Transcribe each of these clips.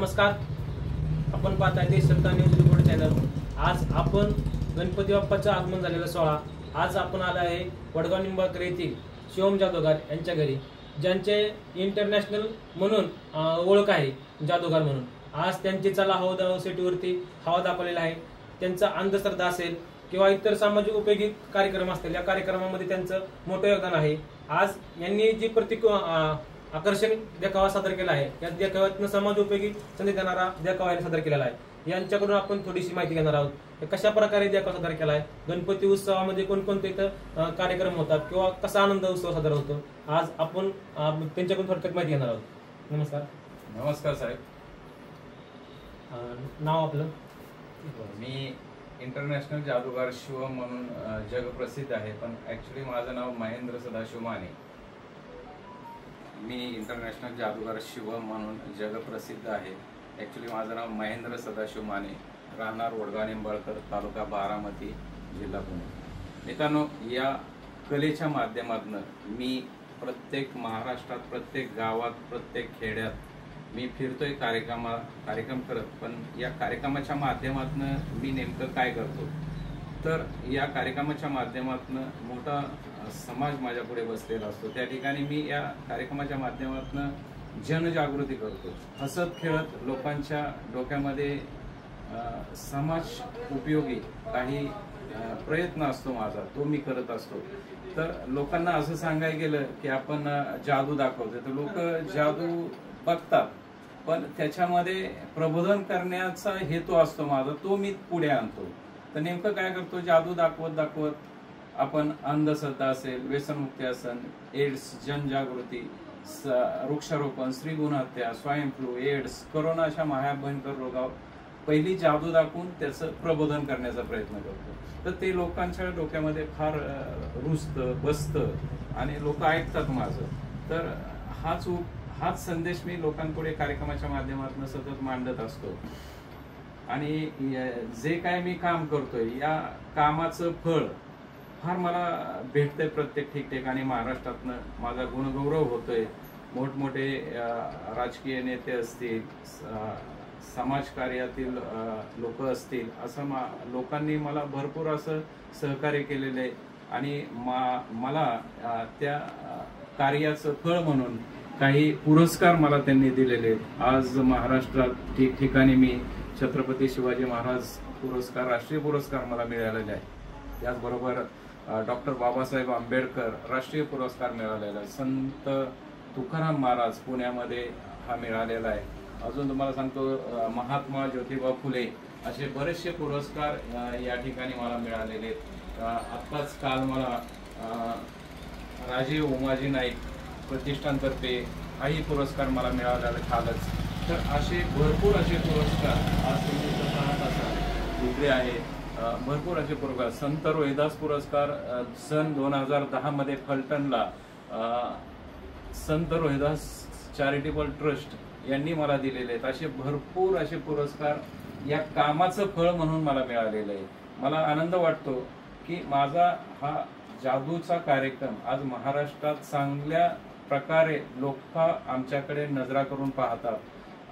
नमस्कार, आपण पाहताय देशसत्ता न्यूज रिपोर्ट चॅनल। आज आपण गणपती बाप्पाचं आगमन झालेला सोहळा, आज आपण आला आहे वडगाव निंबाळकर येथील शिवम जादूगार यांच्या घरी, ज्यांचे इंटरनॅशनल म्हणून ओळख आहे, जादूगार म्हणून। आज त्यांची चला हवा सेटवरती हवा दाखवलेला आहे। त्यांचा अंधश्रद्धा असेल किंवा इतर सामाजिक उपयोगी कार्यक्रम असतील, या कार्यक्रमामध्ये त्यांचं मोठं योगदान आहे। आज यांनी जी आकर्षण देखावा सादर केला आहे, या देखाव्यातून समाज उपयोगी संदेश देणारा देखावा सादर केलेला आहे। यांच्याकडून आपण थोडीशी माहिती घेणार आहोत। कशा प्रकारे देखावा सादर केला आहे, गणपती उत्सवामध्ये कोणकोणते इथं कार्यक्रम होतात किंवा कसा आनंद उत्सव साजरा होतो, आज आपण त्यांच्याकडून थोडक्यात माहिती घेणार आहोत। नमस्कार। नमस्कार साहेब। नाव आपलं? मी इंटरनॅशनल जादूगार शिवम म्हणून जगप्रसिद्ध आहे, पण ॲक्च्युली माझं नाव महेंद्र सदाशिव माने। मी इंटरनॅशनल जादूगार शिवम म्हणून जगप्रसिद्ध आहे, ॲक्च्युली माझं नाव महेंद्र सदाशिव माने, राहणार वडगाव निंबाळकर, तालुका बारामती, जिल्हा पुणे। मित्रांनो, या कलेच्या माध्यमातून मी प्रत्येक महाराष्ट्रात, प्रत्येक गावात, प्रत्येक खेड्यात मी फिरतोय कार्यक्रम करत, पण या कार्यक्रमाच्या माध्यमातून मी नेमकं काय करतो, तर या कार्यक्रमाच्या माध्यमातून मोठा समाज माझ्या पुढे बसलेला असतो। त्या ठिकाणी मी या कार्यक्रमाच्या माध्यमातून जनजागृती करतो। हसत खेळत लोकांच्या डोक्यामध्ये समाज उपयोगी काही प्रयत्न असतो माझा, तो मी करत असतो। तर लोकांना असं सांगायला गेलं की आपण जादू दाखवतो, तर लोक जादू बघतात, पण त्याच्यामध्ये प्रबोधन करण्याचा हेतू असतो माझा, तो मी पुढे आणतो। तर नेमकं काय करतो, जादू दाखवत आपण अंधश्रद्धा असेल, व्यसनमुक्ती असेल, एड्स, जनजागृती, वृक्षारोपण, स्त्रीगुण हत्या, स्वाईन फ्लू, एड्स, कोरोना अशा महाभयंकर रोगावर पहिली जादू दाखवून त्याचं प्रबोधन करण्याचा प्रयत्न करतो। तर ते लोकांच्या डोक्यामध्ये फार रुजतं, बसतं आणि लोक ऐकतात माझं। तर हाच संदेश मी लोकांपुढे कार्यक्रमाच्या माध्यमातून सतत मांडत असतो। आणि जे काय मी काम करतोय, या कामाचं फळ फार मला भेटतंय प्रत्येक ठिकठिकाणी महाराष्ट्रातनं। माझा गुणगौरव होतोय, मोठमोठे राजकीय नेते असतील, समाजकार्यातील लोक असतील, असं लोकांनी मला भरपूर असं सहकार्य केलेलं आहे। आणि मला त्या कार्याचं फळ म्हणून काही पुरस्कार मला त्यांनी दिलेले आहेत। आज महाराष्ट्रात ठिकठिकाणी मी छत्रपती शिवाजी महाराज पुरस्कार, राष्ट्रीय पुरस्कार मला मिळालेला आहे। त्याचबरोबर डॉक्टर बाबासाहेब आंबेडकर राष्ट्रीय पुरस्कार मिळालेला आहे। संत तुकाराम महाराज पुण्यामध्ये हा मिळालेला आहे। अजून तुम्हाला सांगतो, महात्मा ज्योतिबा फुले असे बरेचसे पुरस्कार या ठिकाणी मला मिळालेले आहेत। आत्ताच काल मला राजीव उमाजी नाईक प्रतिष्ठानतर्फे काही पुरस्कार मला मिळालेले कालच। तर असे भरपूर असे पुरस्कार आज तुम्ही पाहत असाल इकडे आहे, भरपूर असे पुरस्कार। संत रोहिदास पुरस्कार सन 2010 मध्ये फलटणला संत रोहिदास चॅरिटेबल ट्रस्ट यांनी मला दिलेले आहेत। असे भरपूर असे पुरस्कार या कामाचं फळ म्हणून मला मिळालेलं आहे। मला आनंद वाटतो की माझा हा जादूचा कार्यक्रम आज महाराष्ट्रात चांगल्या प्रकारे लोक आमच्याकडे नजरा करून पाहतात।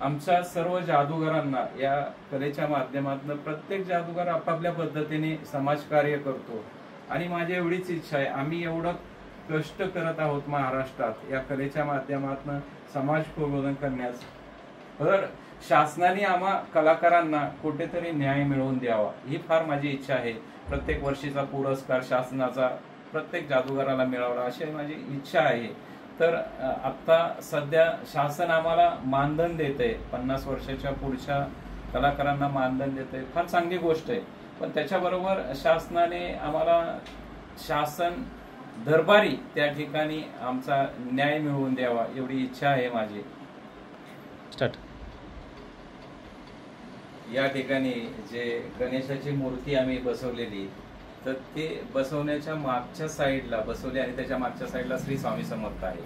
आमच्या सर्व जादूगारांना या कलेच्या माध्यमातून प्रत्येक जादूगार आपापल्या पद्धतीने समाजकार्य करतो। आणि माझी एवढीच इच्छा आहे, आम्ही एवढं कष्ट करत आहोत महाराष्ट्रात या कलेच्या माध्यमातून समाज प्रबोधन करण्यास, तर शासनाने आम्हा कलाकारांना कुठेतरी न्याय मिळवून द्यावा, ही फार माझी इच्छा आहे। प्रत्येक वर्षीचा पुरस्कार शासनाचा प्रत्येक जादूगाराला मिळावा अशी माझी इच्छा आहे। तर आता सध्या शासन आम्हाला मानधन देतंय, 50 वर्षाच्या पुढच्या कलाकारांना मानधन देतंय, फार चांगली गोष्ट आहे। पण त्याच्याबरोबर शासनाने आम्हाला शासन दरबारी त्या ठिकाणी आमचा न्याय मिळवून द्यावा, एवढी इच्छा आहे माझी। स्टार्ट। या ठिकाणी जे गणेशाची मूर्ती आम्ही बसवलेली, तर ते बसवण्याच्या मागच्या साईडला बसवली आणि त्याच्या मागच्या साईडला श्री स्वामी समर्थ आहे।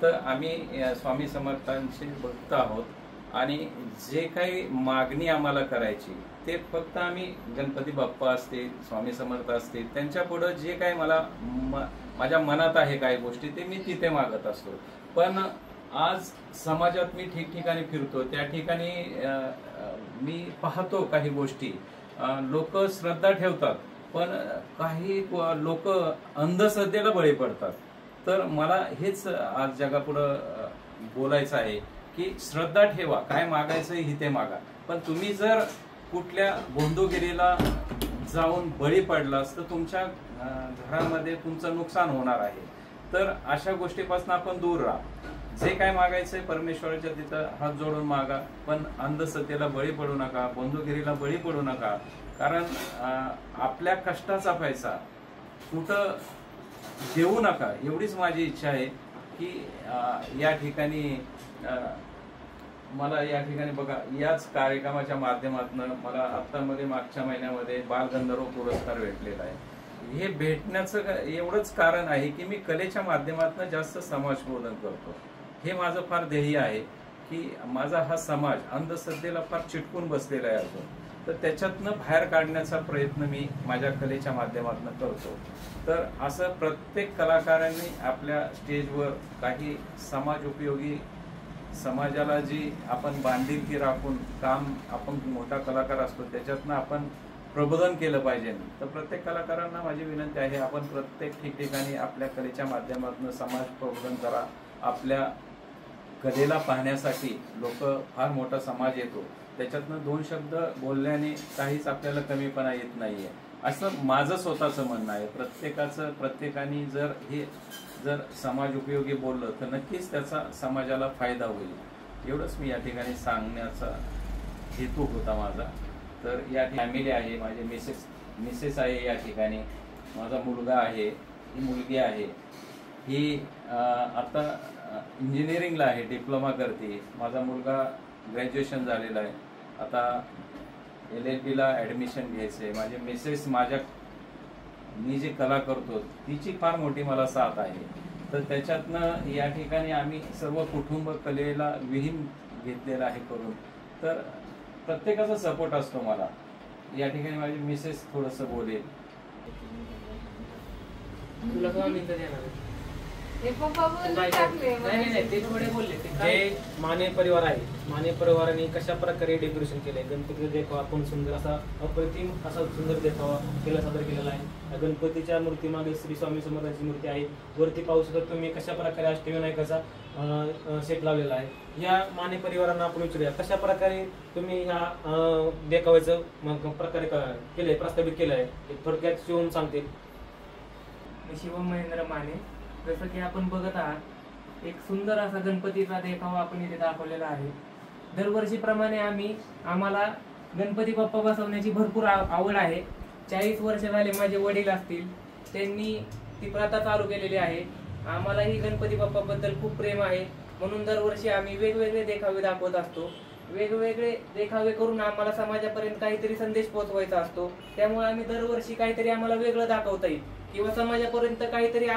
तर आम्ही स्वामी समर्थांचे भक्त आहोत आणि जे काही मागणी आम्हाला करायची ते फक्त आम्ही गणपती बाप्पा असतील, स्वामी समर्थ असतील, त्यांच्या पुढे जे काही माझ्या मनात आहे काही गोष्टी ते मी तिथे मागत असतो। पण आज समाजात मी ठिकठिकाणी फिरतो, त्या ठिकाणी मी पाहतो काही गोष्टी. लोक श्रद्धा ठेवतात, पण काही लोक अंधश्रद्धेला बळी पडतात. तर मला हेच आज जगापुढं बोलायचं आहे की श्रद्धा ठेवा, काय मागायचं इथे मागा, पण तुम्ही जर कुठल्या गोंधळगिरीला जाऊन बळी पडलास तर तुमच्या घरामध्ये तुमचं नुकसान होणार आहे. तर अशा गोष्टीपासून आपण दूर राहा. जे काय मागायचंय परमेश्वराच्या तिथं हात जोडून मागा, पण अंधश्रद्धेला बळी पडू नका, बंधुगिरीला बळी पडू नका. कारण आपल्या कष्टाचा पैसा कुठं देऊ नका, एवढीच माझी इच्छा आहे. की या ठिकाणी मला या ठिकाणी बघा, याच कार्यक्रमाच्या माध्यमातून मला आत्तामध्ये मागच्या महिन्यामध्ये बालगंधर्व पुरस्कार भेटलेला आहे. हे भेटण्याचं एवढंच कारण आहे की मी कलेच्या माध्यमातून जास्त समाजबोधन करतो. हे माझं फार ध्येय आहे की माझा हा समाज अंधश्रद्धेला फार चिटकून बसलेला आहे अजून, तर त्याच्यातनं बाहेर काढण्याचा प्रयत्न मी माझ्या कलेच्या माध्यमातून करतो. तर असं प्रत्येक कलाकारांनी आपल्या स्टेजवर काही समाज उपयोगी, समाजाला जी आपण बांधिलकी राखून काम, आपण मोठा कलाकार असतो त्याच्यातनं आपण प्रबोधन केलं पाहिजे. तर प्रत्येक कलाकारांना माझी विनंती आहे, आपण प्रत्येक ठिकठिकाणी आपल्या कलेच्या माध्यमातून समाज प्रबोधन करा. आपल्या कलेला पाहण्यासाठी लोक फार मोठा समाज येतो, त्याच्यातनं 2 शब्द बोलल्याने काहीच आपल्याला कमीपणा येत नाहीये, असं माझं स्वतःचं म्हणणं आहे. प्रत्येकाने जर समाज उपयोगी बोललं तर नक्कीच त्याचा समाजाला फायदा होईल. एवढंच मी या ठिकाणी सांगण्याचा हेतू होता माझा. तर या फॅमिली आहे, माझे मिसेस आहे या ठिकाणी, माझा मुलगा आहे, ही मुलगी आहे, ही आता इंजिनिअरिंगला आहे, डिप्लोमा करते. माझा मुलगा ग्रॅज्युएशन झालेला आहे, आता LLBला ऍडमिशन घ्यायचंय. माझे मिसेस मी जी कला करतो तिची फार मोठी मला साथ आहे. तर त्याच्यातनं या ठिकाणी आम्ही सर्व कुटुंब कलेला विहीन घेतलेला आहे करून. तर प्रत्येकाचा सपोर्ट असतो मला. या ठिकाणी माझी मिसेस थोडस बोलेल. तुला काय मिळतं देणार हे पप्पा बोलले टाकले. नाही ते थोडे बोलले. जे माने परिवार आहे, माने परिवाराने कशा प्रकारे डेकोरेशन केलंय, गणपतीचा देखावा आपण सुंदर असा अप्रतिम असा सुंदर देखावा सादर केलेला आहे. गणपतीच्या मूर्ती मागे श्री स्वामी समर्थांची मूर्ती आहे. वरती पाहू शकता तुम्ही कशा प्रकारे अष्टविनायकाचा सेट लावलेला आहे. या माने परिवारांना आपण विचारूया कशा प्रकारे तुम्ही ह्या देखाव्याचं प्रकारे केलंय, प्रस्थापित केलंय, थोडक्यात शिवून सांगते. शिवम महेंद्र माने. जसं की आपण बघत आहात, एक सुंदर असा गणपतीचा देखावा आपण इथे दाखवलेला आहे. दरवर्षीप्रमाणे आम्हाला गणपती बाप्पा बसवण्याची भरपूर आवड आहे. 40 वर्ष झाले माझे वडील असतील, त्यांनी ती प्रथा चालू केलेली आहे. आम्हालाही गणपती बाप्पा बद्दल खूप प्रेम आहे, म्हणून दरवर्षी आम्ही वेगवेगळे देखावे दाखवत असतो. वेगवेगळे देखावे करून आम्हाला समाजापर्यंत काहीतरी संदेश पोहोचवायचा असतो. त्यामुळे आम्ही दरवर्षी काहीतरी आम्हाला वेगळं दाखवता येईल किंवा समाजापर्यंत काहीतरी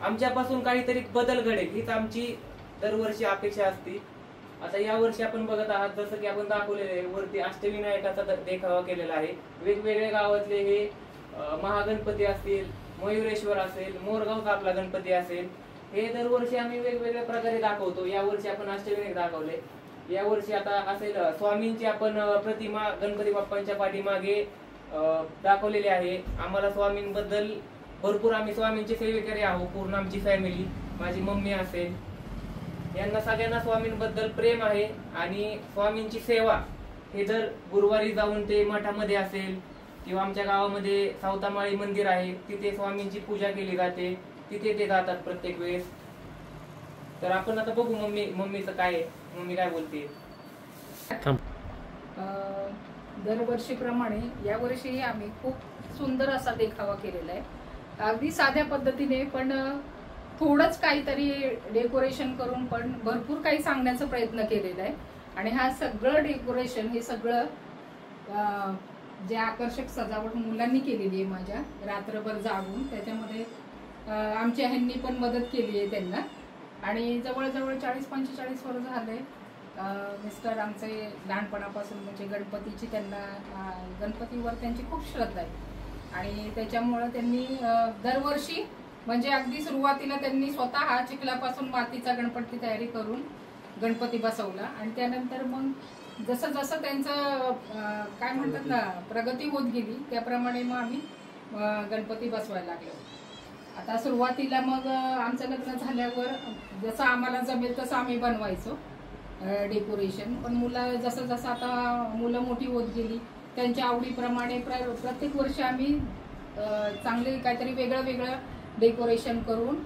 आमच्यापासून काहीतरी बदल घडेल, हीच आमची दरवर्षी अपेक्षा असते. आता या वर्षी आपण बघत आहात, जसं की आपण दाखवलेलं आहे, वरती अष्टविनायकाचा देखावा केलेला आहे. वेगवेगळ्या गावातले हे महागणपती असतील, मयुरेश्वर असेल, मोरगावचा आपला गणपती असेल, हे दरवर्षी आम्ही वेगवेगळ्या प्रकारे दाखवतो. यावर्षी आपण अष्टविनायक दाखवले. यावर्षी आता असेल स्वामींची आपण प्रतिमा गणपती बाप्पांच्या पाठीमागे दाखवलेली आहे. आम्हाला स्वामींबद्दल भरपूर, आम्ही स्वामींचे सेवेकरी आहोत, पूर्ण आमची फॅमिली, माझी मम्मी असेल, यांना सगळ्यांना स्वामींबद्दल प्रेम आहे. आणि स्वामींची सेवा हे दर गुरुवारी जाऊन ते मठामध्ये असेल किंवा आमच्या गावामध्ये सावतामाळी मंदिर आहे, तिथे स्वामींची पूजा केली जाते, तिथे ते जातात प्रत्येक वेळेस. तर आपण आता बघू मम्मीचं काय, मम्मी काय बोलते. दरवर्षीप्रमाणे यावर्षीही आम्ही खूप सुंदर असा देखावा केलेला आहे. अगदी साध्या पद्धतीने, पण थोडंच काहीतरी डेकोरेशन करून पण भरपूर काही सांगण्याचा प्रयत्न केलेला आहे. आणि हा सगळं डेकोरेशन, हे सगळं जे आकर्षक सजावट मुलांनी केलेली आहे माझ्या, रात्रभर जागून, त्याच्यामध्ये आमच्या ह्यांनी पण मदत केली आहे त्यांना. आणि जवळजवळ 40-45 वर्ष झाले मिस्टर आमचे लहानपणापासून, म्हणजे गणपतीची गणपतीवर त्यांची खूप श्रद्धा आहे. आणि त्याच्यामुळं त्यांनी दरवर्षी म्हणजे अगदी सुरुवातीला त्यांनी स्वतः चिखलापासून मातीचा गणपती तयारी करून गणपती बसवला आणि त्यानंतर मग जसं जसं त्यांचं काय म्हणतात ना प्रगती होत गेली त्याप्रमाणे मग आम्ही गणपती बसवायला लागलो. आता सुरुवातीला मग आमचं लग्न झाल्यावर जसं आम्हाला जमेल तसं आम्ही बनवायचो डेकोरेशन. पण जसं जसं आता मुलं मोठी होत गेली त्यांच्या आवडीप्रमाणे प्रत्येक वर्षी आम्ही चांगले काहीतरी वेगळं वेगळं डेकोरेशन करून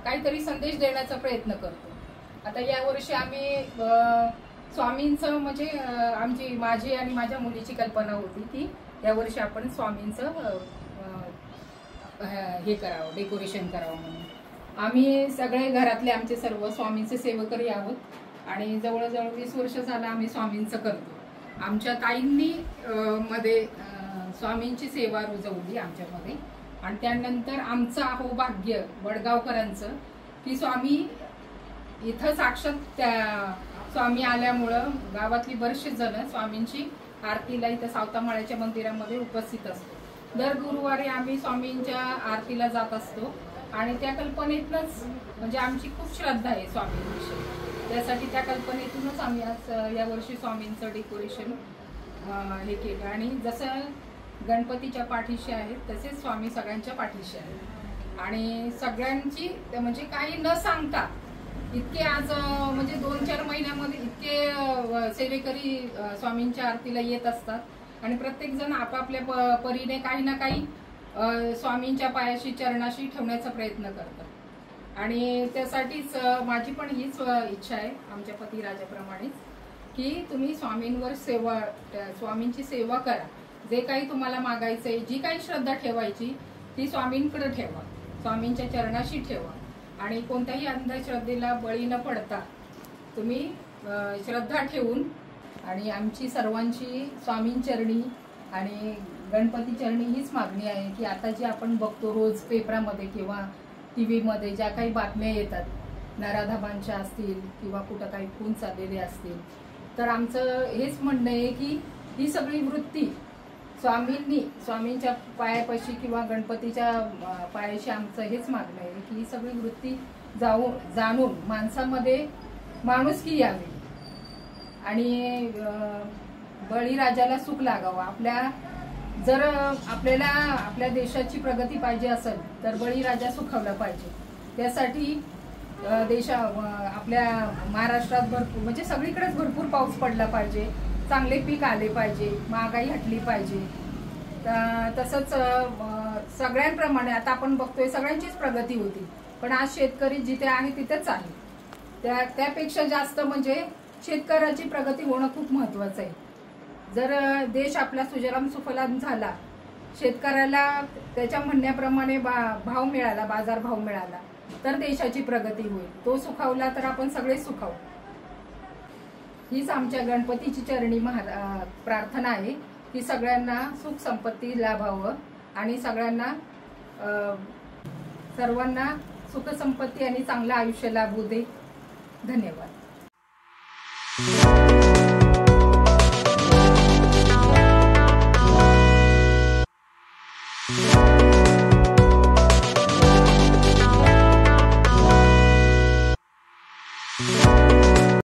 काहीतरी संदेश देण्याचा प्रयत्न करतो. आता यावर्षी आम्ही स्वामींचं म्हणजे माझी आणि माझ्या मुलीची कल्पना होती की यावर्षी आपण स्वामींचं हे करावं, डेकोरेशन करावं म्हणून. आम्ही सगळे घरातले आमचे सर्व स्वामींचे सेवकरी आहोत आणि जवळजवळ 20 वर्ष झालं आम्ही स्वामींचं करतो. आमच्या ताईंनी मध्ये स्वामींची सेवा रुजवली आमच्यामध्ये आणि त्यानंतर आमचं अहोभाग्य वडगावकरांचं की स्वामी इथं साक्षात त्या स्वामी आल्यामुळं गावातली बरीचशी जण स्वामींची आरतीला इथं सावतामाळ्याच्या मंदिरामध्ये उपस्थित असतो. दर गुरुवारी आम्ही स्वामींच्या आरतीला जात असतो आणि त्या कल्पनेतूनच म्हणजे आमची खूप श्रद्धा आहे स्वामींविषयी. त्यासाठी त्या कल्पनेतूनच आम्ही आज यावर्षी स्वामींचं डेकोरेशन हे केलं आणि जसं गणपतीच्या पाठीशी आहेत तसेच स्वामी सगळ्यांच्या पाठीशी आहेत आणि सगळ्यांची म्हणजे काही न सांगता इतके आज म्हणजे 2-4 महिन्यामध्ये इतके सेवेकरी स्वामींच्या आरतीला येत असतात आणि प्रत्येक जण आपापल्या परीने काही ना काही स्वामींच्या पायाशी चरणाशी ठेवण्याचा प्रयत्न करतात आणि त्यासाठीच माझी पण हीच इच्छा आहे आमच्या पतिराजाप्रमाणेच की तुम्ही स्वामींवर स्वामींची सेवा करा. जे काही तुम्हाला मागायचंय, जी काही श्रद्धा ठेवायची ती स्वामींकडे ठेवा, स्वामींच्या चरणाशी ठेवा आणि कोणत्याही अंधश्रद्धेला बळी न पडता तुम्ही श्रद्धा ठेवून आणि आमची सर्वांची स्वामींचरणी आणि गणपती चरणी हीच मागणी आहे की आता जे आपण बघतो रोज पेपरामध्ये किंवा टीव्हीमध्ये ज्या काही बातम्या येतात नराधामांच्या असतील किंवा कुठं काही खून चाललेले असतील तर आमचं हेच म्हणणं आहे की ही सगळी वृत्ती स्वामींच्या पायापाशी किंवा गणपतीच्या पायाशी आमचं हेच मागणं आहे की ही सगळी वृत्ती जाणून माणसामध्ये माणुसकी यावी आणि बळीराजाला सुख लागावं. जर आपल्याला आपल्या देशाची प्रगती पाहिजे असेल तर बळीराजा सुखावला पाहिजे. त्यासाठी आपल्या महाराष्ट्रात भरपूर म्हणजे सगळीकडेच भरपूर पाऊस पडला पाहिजे, चांगले पीक आले पाहिजे, महागाई हटली पाहिजे. तसंच सगळ्यांप्रमाणे आता आपण बघतोय सगळ्यांचीच प्रगती होती पण आज शेतकरी जिथे आहे तिथेच आहे. त्यापेक्षा जास्त म्हणजे शेतकऱ्याची प्रगती होणं खूप महत्वाचं आहे. जर देश आपला सुजलाम सुफलाम झाला, शेतकऱ्याला त्याच्या म्हणण्याप्रमाणे भाव मिळाला, बाजारभाव मिळाला तर देशाची प्रगती होईल. तो सुखावला तर आपण सगळे सुखावू. हीच आमच्या गणपतीची चरणी प्रार्थना आहे की सगळ्यांना सुख संपत्ती लाभावं आणि सर्वांना सुख संपत्ती आणि चांगलं आयुष्य लाभू दे. धन्यवाद.